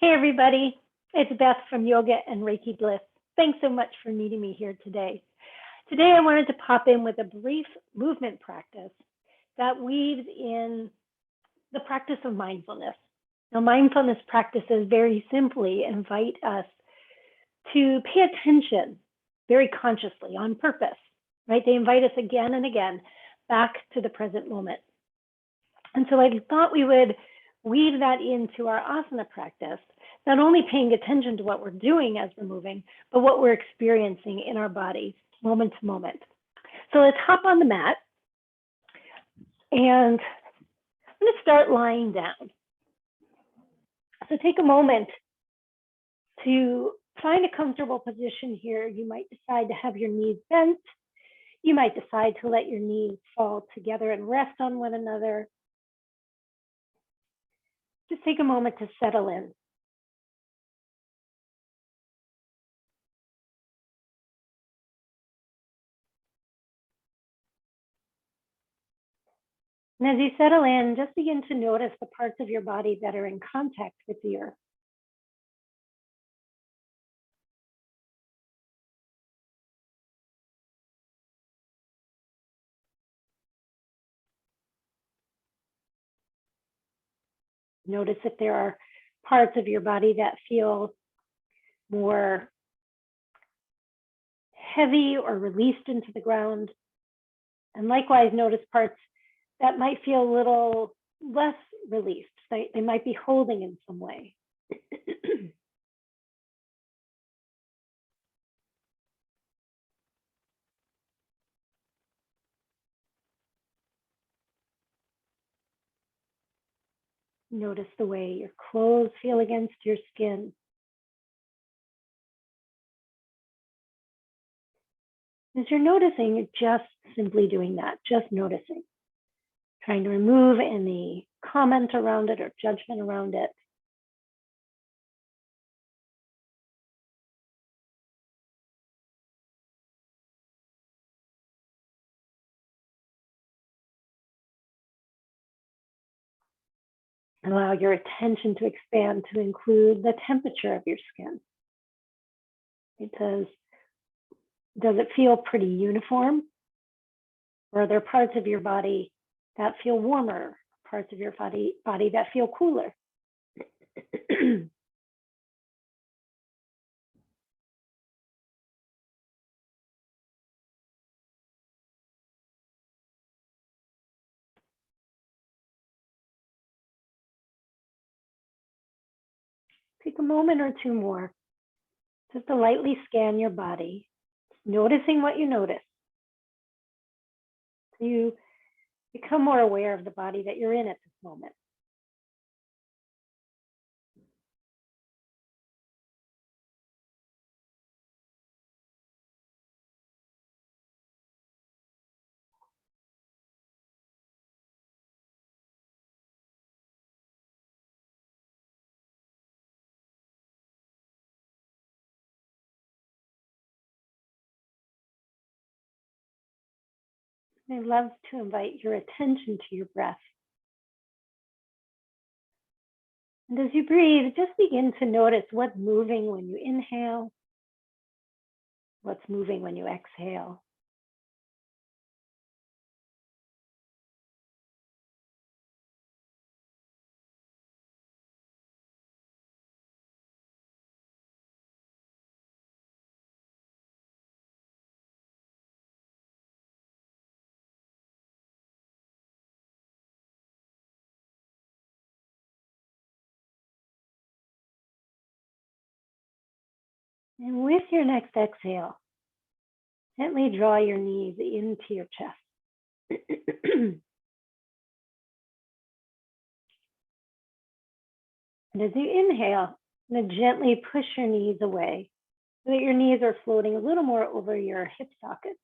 Hey everybody, it's Beth from Yoga and Reiki Bliss. Thanks so much for meeting me here today. Today I wanted to pop in with a brief movement practice that weaves in the practice of mindfulness. Now, mindfulness practices very simply invite us to pay attention very consciously on purpose, right? They invite us again and again back to the present moment. And so I thought we would weave that into our asana practice, not only paying attention to what we're doing as we're moving, but what we're experiencing in our body moment to moment. So let's hop on the mat. And I'm going to start lying down. So take a moment to find a comfortable position here. You might decide to have your knees bent. You might decide to let your knees fall together and rest on one another. Just take a moment to settle in. And as you settle in, just begin to notice the parts of your body that are in contact with the earth. Notice if there are parts of your body that feel more heavy or released into the ground. And likewise, notice parts that might feel a little less released. They might be holding in some way. Notice the way your clothes feel against your skin. As you're noticing, you're just simply doing that, just noticing. Trying to remove any comment around it or judgment around it. Allow your attention to expand to include the temperature of your skin. Does it feel pretty uniform? Or are there parts of your body that feel warmer, parts of your body that feel cooler? Take a moment or two more just to lightly scan your body, noticing what you notice. So you become more aware of the body that you're in at this moment. I love to invite your attention to your breath. And as you breathe, just begin to notice what's moving when you inhale, what's moving when you exhale. And with your next exhale, gently draw your knees into your chest. And as you inhale, gently push your knees away so that your knees are floating a little more over your hip socket.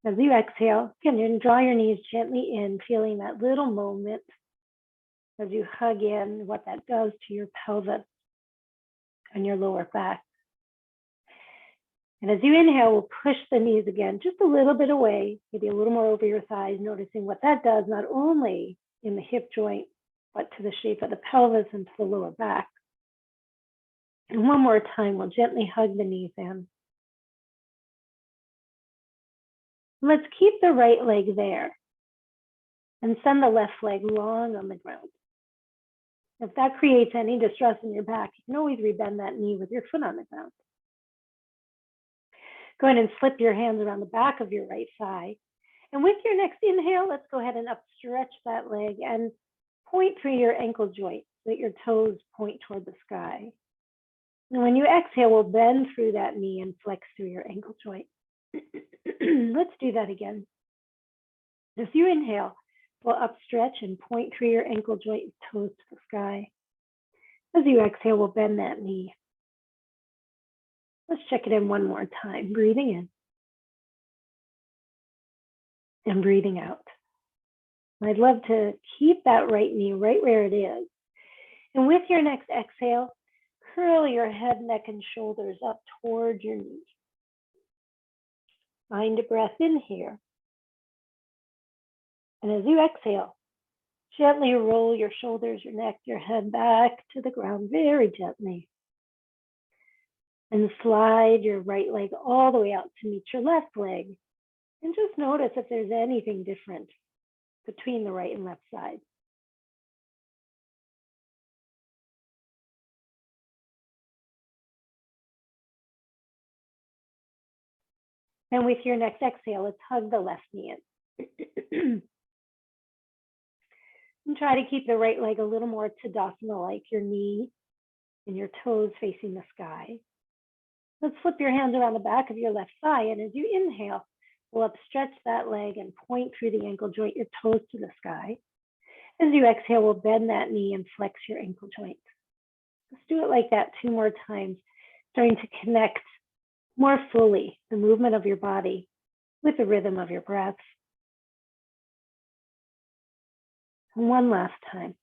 As you exhale, again, draw your knees gently in, feeling that little moment as you hug in, what that does to your pelvis and your lower back. And as you inhale, we'll push the knees again, just a little bit away, maybe a little more over your thighs, noticing what that does, not only in the hip joint, butt to the shape of the pelvis and to the lower back. And one more time, we'll gently hug the knees in. Let's keep the right leg there and send the left leg long on the ground. If that creates any distress in your back, you can always rebend that knee with your foot on the ground. Go ahead and slip your hands around the back of your right thigh. And with your next inhale, let's go ahead and upstretch that leg and point through your ankle joint so that your toes point toward the sky. And when you exhale, we'll bend through that knee and flex through your ankle joint. Let's do that again. As you inhale, we'll upstretch and point through your ankle joint, toes to the sky. As you exhale, we'll bend that knee. Let's check it in one more time. Breathing in and breathing out. I'd love to keep that right knee right where it is. And with your next exhale, curl your head, neck, and shoulders up toward your knees. Find a breath in here. And as you exhale, gently roll your shoulders, your neck, your head back to the ground very gently. And slide your right leg all the way out to meet your left leg. And just notice if there's anything different between the right and left side. And with your next exhale, let's hug the left knee in. And try to keep the right leg a little more Tadasana-like, your knee and your toes facing the sky. Let's flip your hands around the back of your left thigh. And as you inhale, we'll upstretch that leg and point through the ankle joint, your toes to the sky. As you exhale, we'll bend that knee and flex your ankle joint. Let's do it like that 2 more times, starting to connect more fully the movement of your body with the rhythm of your breath. And one last time.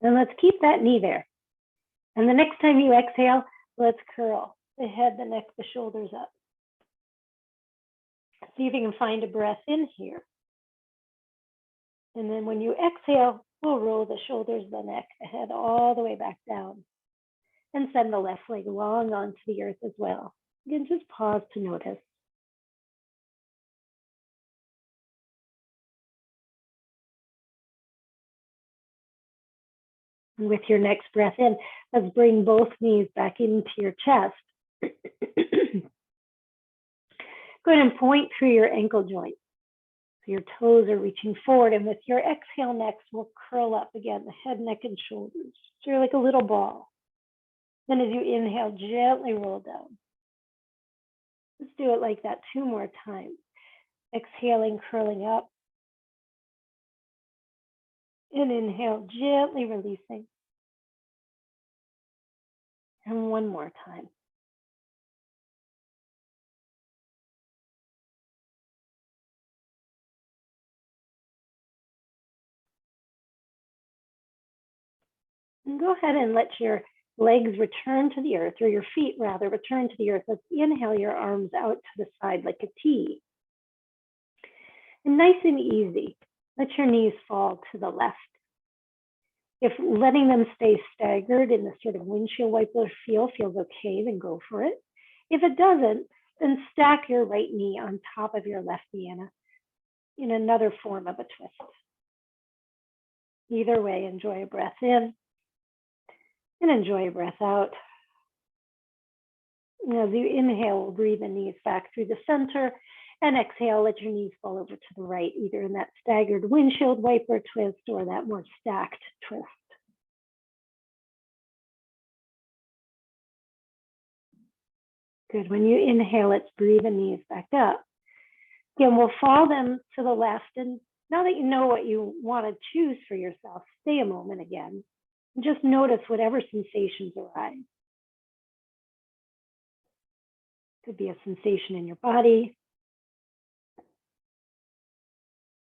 And let's keep that knee there. And the next time you exhale, let's curl the head, the neck, the shoulders up. See if you can find a breath in here. And then when you exhale, we'll roll the shoulders, the neck, the head all the way back down. And send the left leg long onto the earth as well. Again, just pause to notice. And with your next breath in, let's bring both knees back into your chest. Go ahead and point through your ankle joint. So your toes are reaching forward. And with your exhale next, we'll curl up again, the head, neck, and shoulders. So you're like a little ball. Then as you inhale, gently roll down. Let's do it like that 2 more times. Exhaling, curling up. And inhale, gently releasing. And one more time. And go ahead and let your legs return to the earth, or your feet rather, return to the earth. Let's inhale your arms out to the side like a T. And nice and easy, let your knees fall to the left. If letting them stay staggered in the sort of windshield wiper feel feels okay, then go for it. If it doesn't, then stack your right knee on top of your left knee in another form of a twist. Either way, enjoy a breath in and enjoy a breath out. And as you inhale, we'll breathe the knees back through the center, and exhale, let your knees fall over to the right, either in that staggered windshield wiper twist or that more stacked twist. Good. When you inhale, let's breathe the knees back up. Again, we'll fall them to the left. And now that you know what you want to choose for yourself, stay a moment again. And just notice whatever sensations arise. Could be a sensation in your body.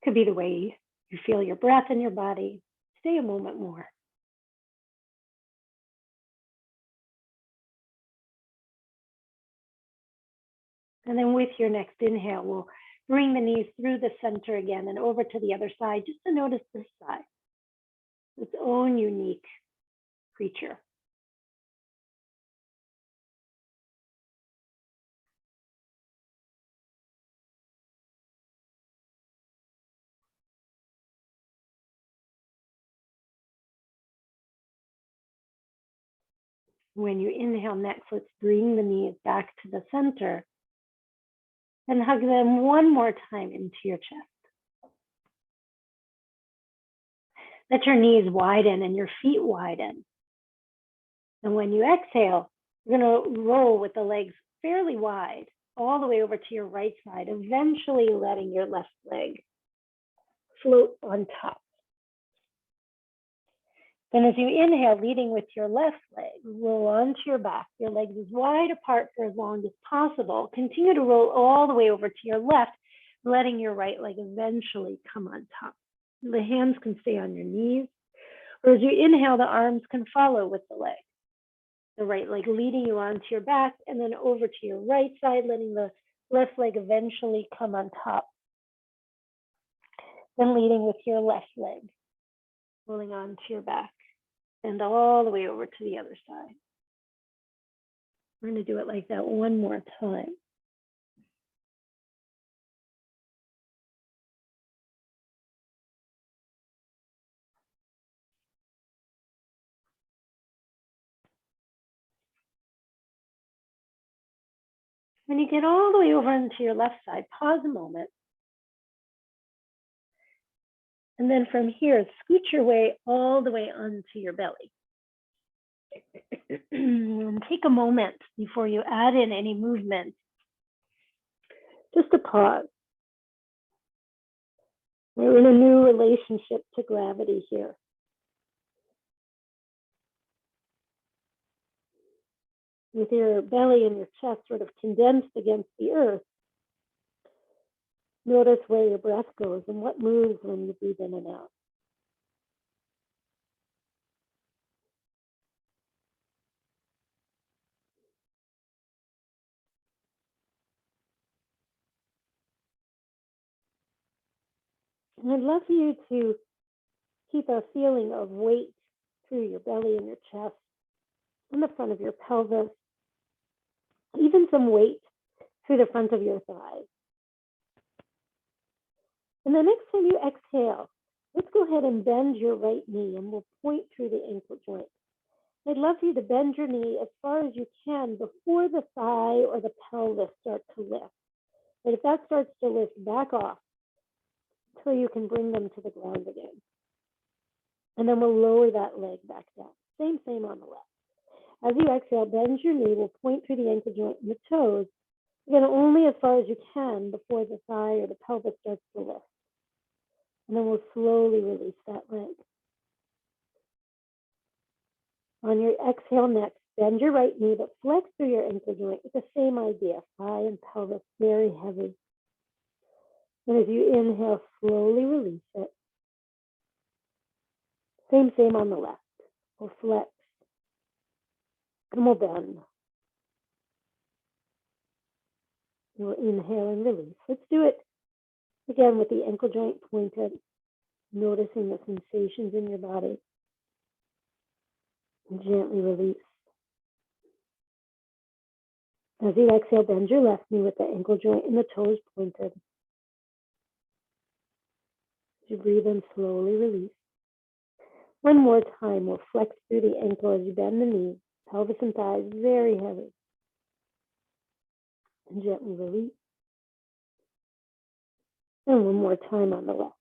Could be the way you feel your breath in your body. Stay a moment more. And then with your next inhale, we'll Bring the knees through the center again and over to the other side, just to notice this side, its own unique creature. When you inhale next, let's bring the knees back to the center and hug them one more time into your chest. Let your knees widen and your feet widen. And when you exhale, you're going to roll with the legs fairly wide all the way over to your right side, eventually letting your left leg float on top. Then as you inhale, leading with your left leg, roll onto your back. Your legs as wide apart for as long as possible. Continue to roll all the way over to your left, letting your right leg eventually come on top. The hands can stay on your knees, or as you inhale, the arms can follow with the leg. The right leg leading you onto your back, and then over to your right side, letting the left leg eventually come on top. Then leading with your left leg, rolling onto your back, and all the way over to the other side. We're going to do it like that one more time. When you get all the way over into your left side, pause a moment. And then from here, scoot your way all the way onto your belly. And take a moment before you add in any movement, just to pause. We're in a new relationship to gravity here. With your belly and your chest sort of condensed against the earth, notice where your breath goes and what moves when you breathe in and out. And I'd love for you to keep a feeling of weight through your belly and your chest, in the front of your pelvis, even some weight through the front of your thighs. And the next time you exhale, let's go ahead and bend your right knee, and we'll point through the ankle joint. I'd love for you to bend your knee as far as you can before the thigh or the pelvis start to lift. But if that starts to lift, back off until you can bring them to the ground again. And then we'll lower that leg back down. Same on the left. As you exhale, bend your knee. We'll point through the ankle joint and the toes. Again, only as far as you can before the thigh or the pelvis starts to lift. And then we'll slowly release that leg. On your exhale next, bend your right knee, but flex through your ankle joint with the same idea, thigh and pelvis very heavy. And as you inhale, slowly release it. Same on the left. We'll flex. And we'll bend. We'll inhale and release. Let's do it again with the ankle joint pointed, noticing the sensations in your body. And gently release. As you exhale, bend your left knee with the ankle joint and the toes pointed. As you breathe in, slowly release. One more time, we'll flex through the ankle as you bend the knee, pelvis and thighs very heavy. And gently release. And one more time on the left.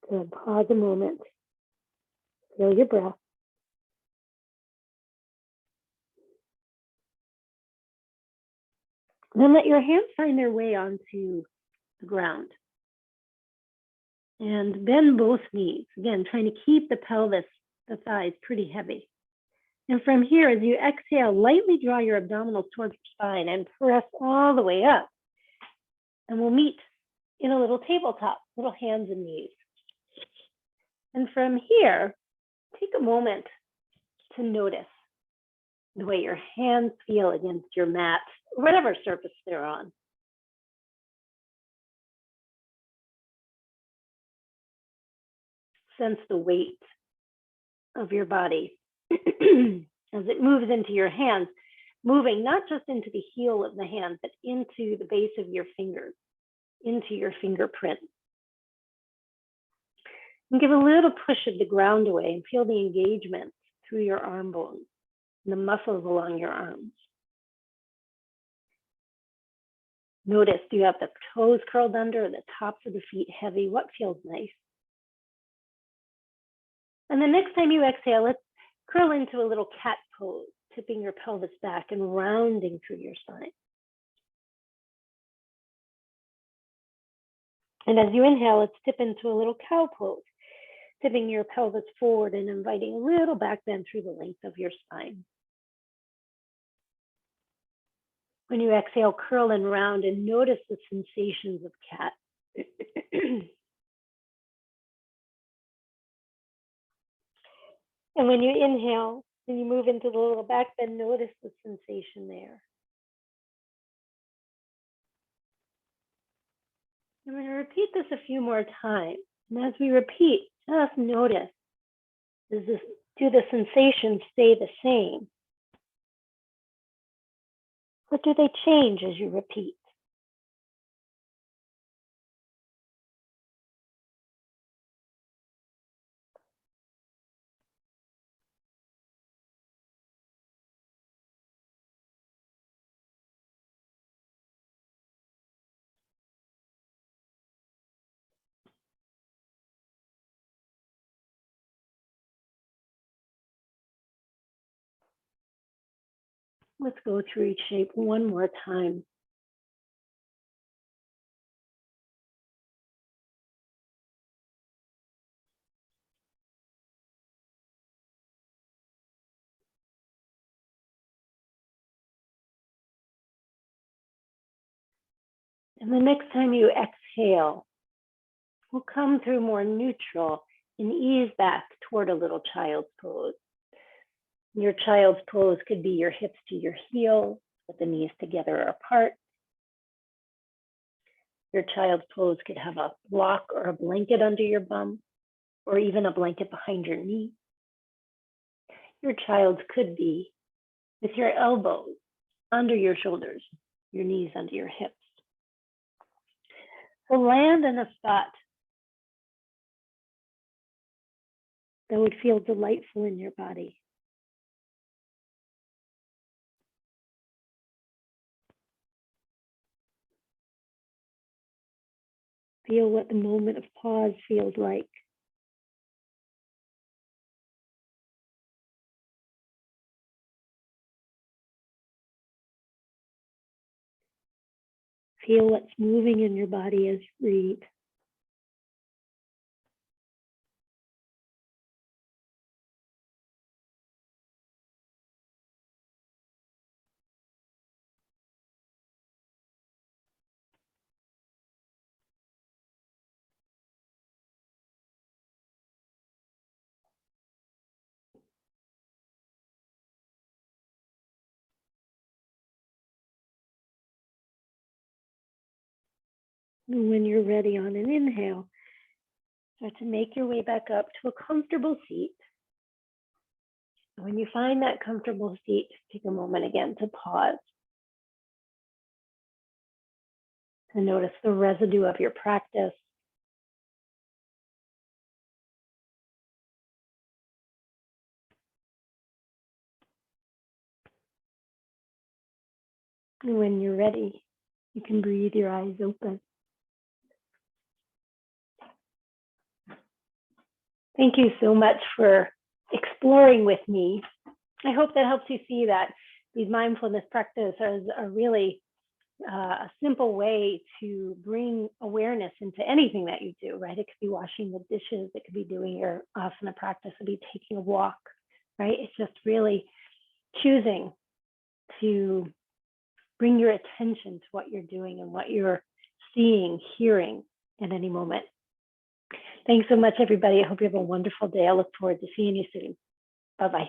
Good. Pause a moment. Feel your breath. Then let your hands find their way onto the ground. And bend both knees. Again, trying to keep the pelvis, the thighs pretty heavy. And from here, as you exhale, lightly draw your abdominals towards your spine and press all the way up. And we'll meet in a little tabletop, little hands and knees. And from here, take a moment to notice the way your hands feel against your mat, or whatever surface they're on. Sense the weight of your body as it moves into your hands, moving not just into the heel of the hand, but into the base of your fingers, into your fingerprint. And give a little push of the ground away and feel the engagement through your arm bones and the muscles along your arms. Notice, do you have the toes curled under or the tops of the feet heavy? What feels nice? And the next time you exhale, let's curl into a little cat pose, tipping your pelvis back and rounding through your spine. And as you inhale, let's tip into a little cow pose, tipping your pelvis forward and inviting a little back bend through the length of your spine. When you exhale, curl and round and notice the sensations of cat. And when you inhale, and you move into the little back bend, notice the sensation there. I'm going to repeat this a few more times. And as we repeat, just notice, do the sensations stay the same? Or do they change as you repeat? Let's go through each shape one more time. And the next time you exhale, we'll come through more neutral and ease back toward a little child's pose. Your child's pose could be your hips to your heels, with the knees together or apart. Your child's pose could have a block or a blanket under your bum, or even a blanket behind your knee. Your child's could be with your elbows under your shoulders, your knees under your hips. So land in a spot that would feel delightful in your body. Feel what the moment of pause feels like. Feel what's moving in your body as you breathe. And when you're ready on an inhale, start to make your way back up to a comfortable seat. When you find that comfortable seat, take a moment again to pause. To notice the residue of your practice. And when you're ready, you can breathe your eyes open. Thank you so much for exploring with me. I hope that helps you see that these mindfulness practices are really a simple way to bring awareness into anything that you do, right? It could be washing the dishes, it could be doing your asana practice, it could be taking a walk, right? It's just really choosing to bring your attention to what you're doing and what you're seeing, hearing at any moment. Thanks so much, everybody. I hope you have a wonderful day. I look forward to seeing you soon. Bye-bye.